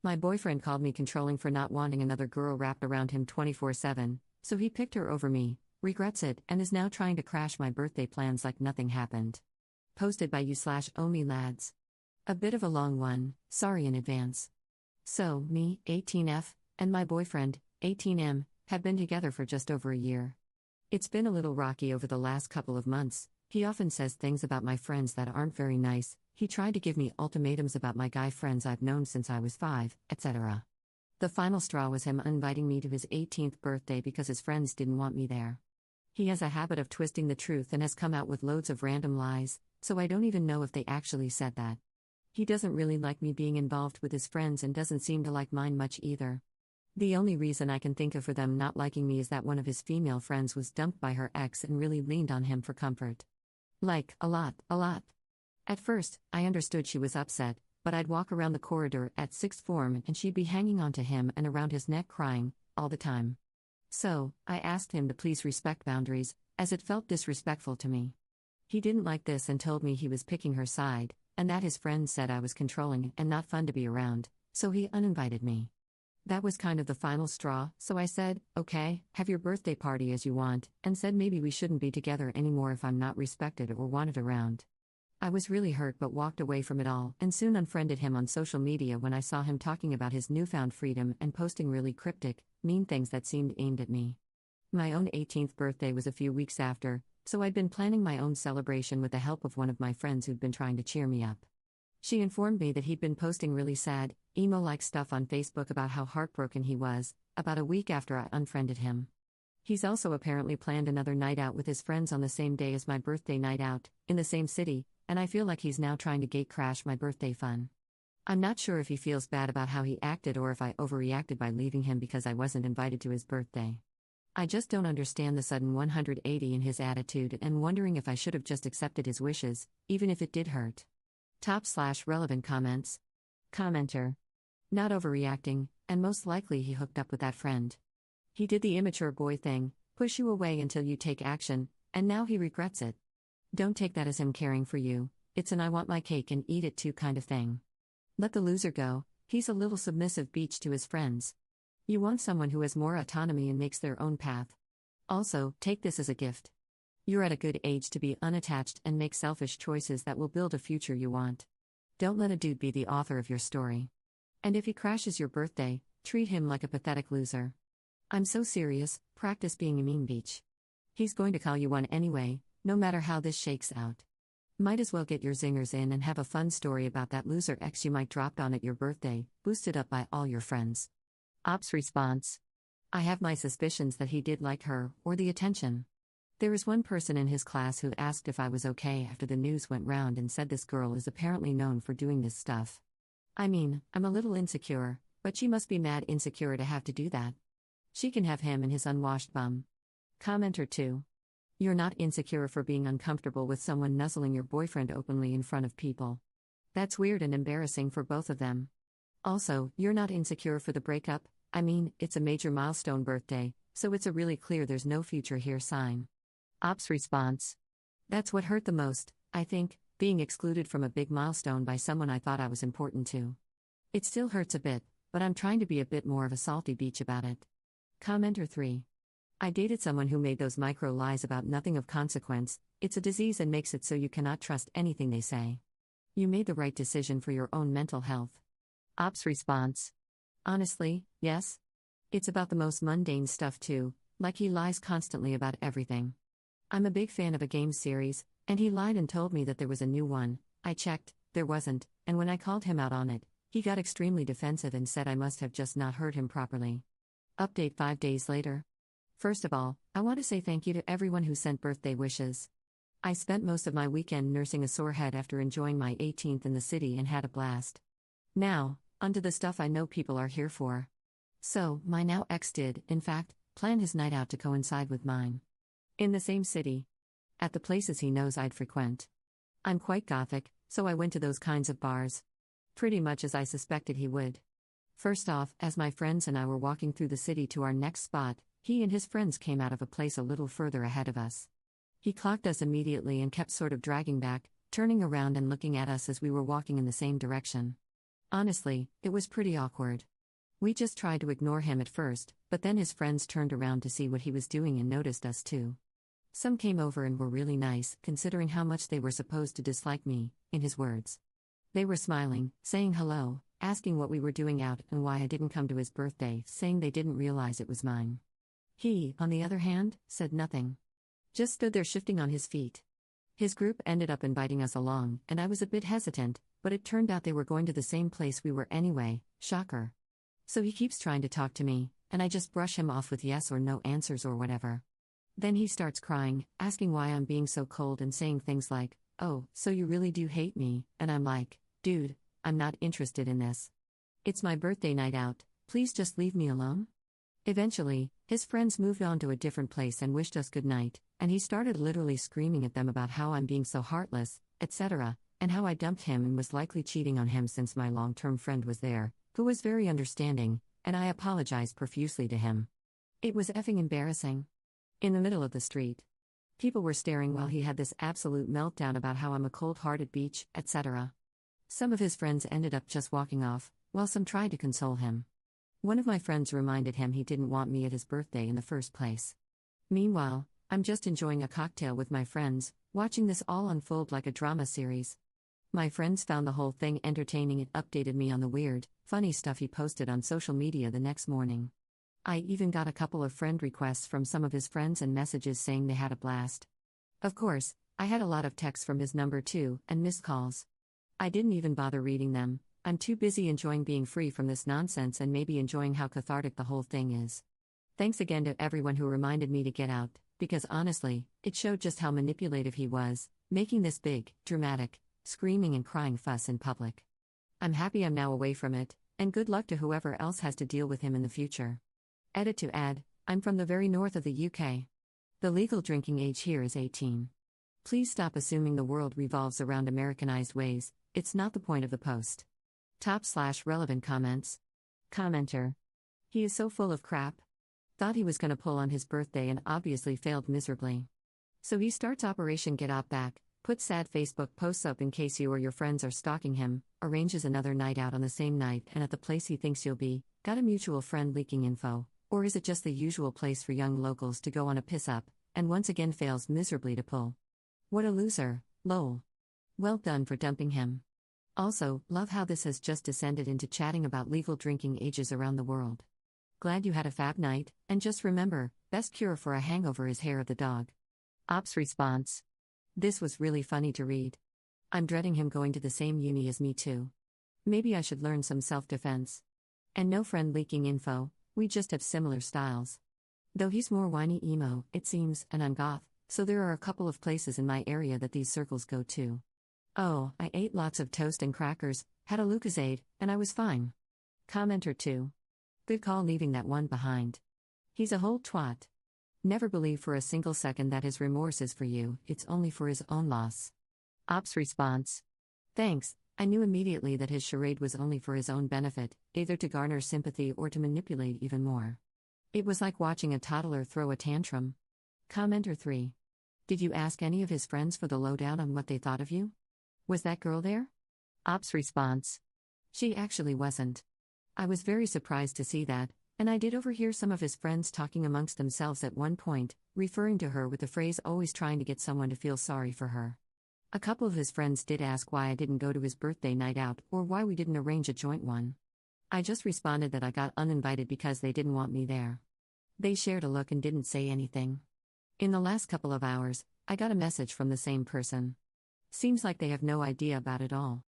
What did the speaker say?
My boyfriend called me controlling for not wanting another girl wrapped around him 24/7, so he picked her over me, regrets it, and is now trying to crash my birthday plans like nothing happened. Posted by you/Omi Lads. A bit of a long one, sorry in advance. So, me, 18F, and my boyfriend, 18M, have been together for just over a year. It's been a little rocky over the last couple of months. He often says things about my friends that aren't very nice. He tried to give me ultimatums about my guy friends I've known since I was 5, etc. The final straw was him inviting me to his 18th birthday because his friends didn't want me there. He has a habit of twisting the truth and has come out with loads of random lies, so I don't even know if they actually said that. He doesn't really like me being involved with his friends and doesn't seem to like mine much either. The only reason I can think of for them not liking me is that one of his female friends was dumped by her ex and really leaned on him for comfort. Like, a lot. At first, I understood she was upset, but I'd walk around the corridor at sixth form and she'd be hanging onto him and around his neck crying, all the time. So, I asked him to please respect boundaries, as it felt disrespectful to me. He didn't like this and told me he was picking her side, and that his friends said I was controlling and not fun to be around, so he uninvited me. That was kind of the final straw, so I said, okay, have your birthday party as you want, and said maybe we shouldn't be together anymore if I'm not respected or wanted around. I was really hurt but walked away from it all and soon unfriended him on social media when I saw him talking about his newfound freedom and posting really cryptic, mean things that seemed aimed at me. My own 18th birthday was a few weeks after, so I'd been planning my own celebration with the help of one of my friends who'd been trying to cheer me up. She informed me that he'd been posting really sad, emo-like stuff on Facebook about how heartbroken he was, about a week after I unfriended him. He's also apparently planned another night out with his friends on the same day as my birthday night out, in the same city, and I feel like he's now trying to gate-crash my birthday fun. I'm not sure if he feels bad about how he acted or if I overreacted by leaving him because I wasn't invited to his birthday. I just don't understand the sudden 180 in his attitude and wondering if I should have just accepted his wishes, even if it did hurt. Top/relevant comments. Commenter. Not overreacting, and most likely he hooked up with that friend. He did the immature boy thing, push you away until you take action, and now he regrets it. Don't take that as him caring for you, it's an I want my cake and eat it too kind of thing. Let the loser go, he's a little submissive beach to his friends. You want someone who has more autonomy and makes their own path. Also, take this as a gift. You're at a good age to be unattached and make selfish choices that will build a future you want. Don't let a dude be the author of your story. And if he crashes your birthday, treat him like a pathetic loser. I'm so serious, practice being a mean beach. He's going to call you one anyway, no matter how this shakes out. Might as well get your zingers in and have a fun story about that loser ex you might dropped on at your birthday, boosted up by all your friends. Ops response. I have my suspicions that he did like her, or the attention. There is one person in his class who asked if I was okay after the news went round and said this girl is apparently known for doing this stuff. I mean, I'm a little insecure, but she must be mad insecure to have to do that. She can have him and his unwashed bum. Commenter 2. You're not insecure for being uncomfortable with someone nuzzling your boyfriend openly in front of people. That's weird and embarrassing for both of them. Also, you're not insecure for the breakup. I mean, it's a major milestone birthday, so it's a really clear there's no future here sign. Ops response. That's what hurt the most, I think, being excluded from a big milestone by someone I thought I was important to. It still hurts a bit, but I'm trying to be a bit more of a salty beach about it. Commenter 3. I dated someone who made those micro lies about nothing of consequence. It's a disease and makes it so you cannot trust anything they say. You made the right decision for your own mental health. Ops response. Honestly, yes. It's about the most mundane stuff too, like he lies constantly about everything. I'm a big fan of a game series, and he lied and told me that there was a new one. I checked, there wasn't, and when I called him out on it, he got extremely defensive and said I must have just not heard him properly. Update 5 days later. First of all, I want to say thank you to everyone who sent birthday wishes. I spent most of my weekend nursing a sore head after enjoying my 18th in the city and had a blast. Now, onto the stuff I know people are here for. So, my now ex did, in fact, plan his night out to coincide with mine. In the same city. At the places he knows I'd frequent. I'm quite gothic, so I went to those kinds of bars. Pretty much as I suspected he would. First off, as my friends and I were walking through the city to our next spot, he and his friends came out of a place a little further ahead of us. He clocked us immediately and kept sort of dragging back, turning around and looking at us as we were walking in the same direction. Honestly, it was pretty awkward. We just tried to ignore him at first, but then his friends turned around to see what he was doing and noticed us too. Some came over and were really nice, considering how much they were supposed to dislike me, in his words. They were smiling, saying hello, asking what we were doing out and why I didn't come to his birthday, saying they didn't realize it was mine. He, on the other hand, said nothing. Just stood there shifting on his feet. His group ended up inviting us along, and I was a bit hesitant, but it turned out they were going to the same place we were anyway, shocker. So he keeps trying to talk to me, and I just brush him off with yes or no answers or whatever. Then he starts crying, asking why I'm being so cold and saying things like, "Oh, so you really do hate me," and I'm like, "Dude, I'm not interested in this. It's my birthday night out, please just leave me alone." Eventually, his friends moved on to a different place and wished us good night, and he started literally screaming at them about how I'm being so heartless, etc., and how I dumped him and was likely cheating on him since my long-term friend was there, who was very understanding, and I apologized profusely to him. It was effing embarrassing. In the middle of the street. People were staring while he had this absolute meltdown about how I'm a cold-hearted bitch, etc. Some of his friends ended up just walking off, while some tried to console him. One of my friends reminded him he didn't want me at his birthday in the first place. Meanwhile, I'm just enjoying a cocktail with my friends, watching this all unfold like a drama series. My friends found the whole thing entertaining and updated me on the weird, funny stuff he posted on social media the next morning. I even got a couple of friend requests from some of his friends and messages saying they had a blast. Of course, I had a lot of texts from his number too, and missed calls. I didn't even bother reading them. I'm too busy enjoying being free from this nonsense and maybe enjoying how cathartic the whole thing is. Thanks again to everyone who reminded me to get out, because honestly, it showed just how manipulative he was, making this big, dramatic, screaming and crying fuss in public. I'm happy I'm now away from it, and good luck to whoever else has to deal with him in the future. Edit to add, I'm from the very north of the UK. The legal drinking age here is 18. Please stop assuming the world revolves around Americanized ways, it's not the point of the post. Top/relevant comments. Commenter. He is so full of crap. Thought he was gonna pull on his birthday and obviously failed miserably. So he starts Operation Get Out Back, puts sad Facebook posts up in case you or your friends are stalking him, arranges another night out on the same night and at the place he thinks you'll be, got a mutual friend leaking info. Or is it just the usual place for young locals to go on a piss-up, and once again fails miserably to pull? What a loser, lol. Well done for dumping him. Also, love how this has just descended into chatting about legal drinking ages around the world. Glad you had a fab night, and just remember, best cure for a hangover is hair of the dog. Ops response. This was really funny to read. I'm dreading him going to the same uni as me too. Maybe I should learn some self-defense. And no friend leaking info. We just have similar styles. Though he's more whiny emo, it seems, and I'm goth, so there are a couple of places in my area that these circles go to. Oh, I ate lots of toast and crackers, had a Lucozade, and I was fine. Commenter 2. Good call leaving that one behind. He's a whole twat. Never believe for a single second that his remorse is for you, it's only for his own loss. Ops response. Thanks. I knew immediately that his charade was only for his own benefit, either to garner sympathy or to manipulate even more. It was like watching a toddler throw a tantrum. Commenter 3. Did you ask any of his friends for the lowdown on what they thought of you? Was that girl there? Ops response. She actually wasn't. I was very surprised to see that, and I did overhear some of his friends talking amongst themselves at one point, referring to her with the phrase always trying to get someone to feel sorry for her. A couple of his friends did ask why I didn't go to his birthday night out or why we didn't arrange a joint one. I just responded that I got uninvited because they didn't want me there. They shared a look and didn't say anything. In the last couple of hours, I got a message from the same person. Seems like they have no idea about it all.